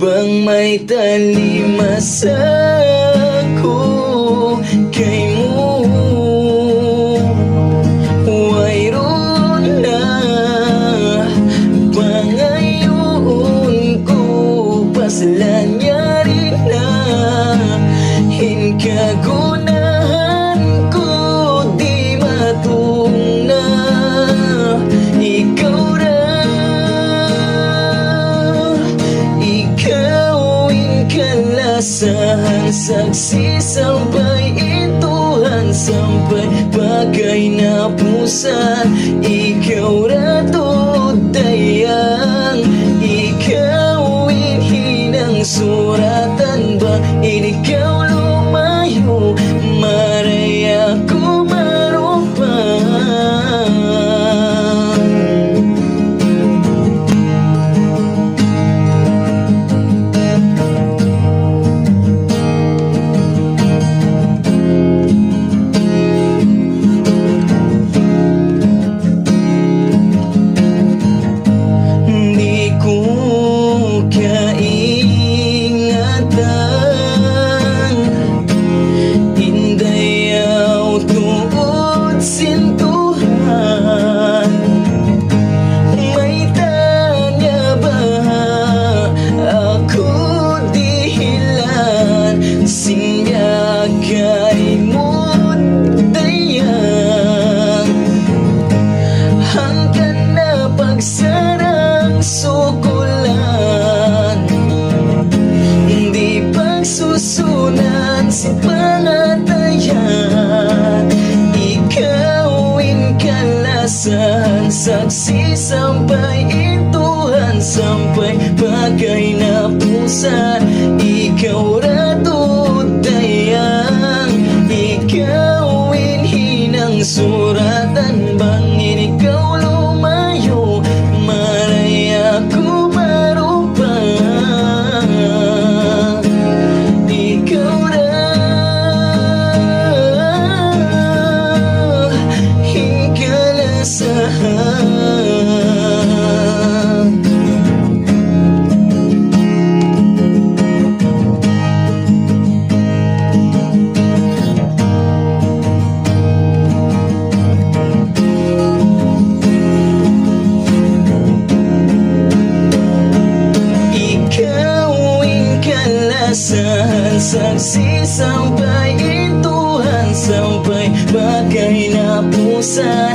bang may talimasa ko kay mo? Wayron na ba ngayon ko pasalanyari na hinkagunahan ko di matong na ikaw ra. Ikalasahan saksi sampai ituhan sampai bagay na pusan ikaw rato dayang ikaw hinang suratan ba ikaw lumayo maraya ko marupan. Singgagay mo dayang hanggang na pagsarang sukulan hindi pagsusunan si pangatayan ikawin kalasahan saksi sampai ituhan sampai bagay na pusan ikaw rato ikawin hinang suratan bangin ikaw lumayo maraya ko marupan ikaw ra hingkalasahan. Saksi sampai ituhan sampai bagay na pusan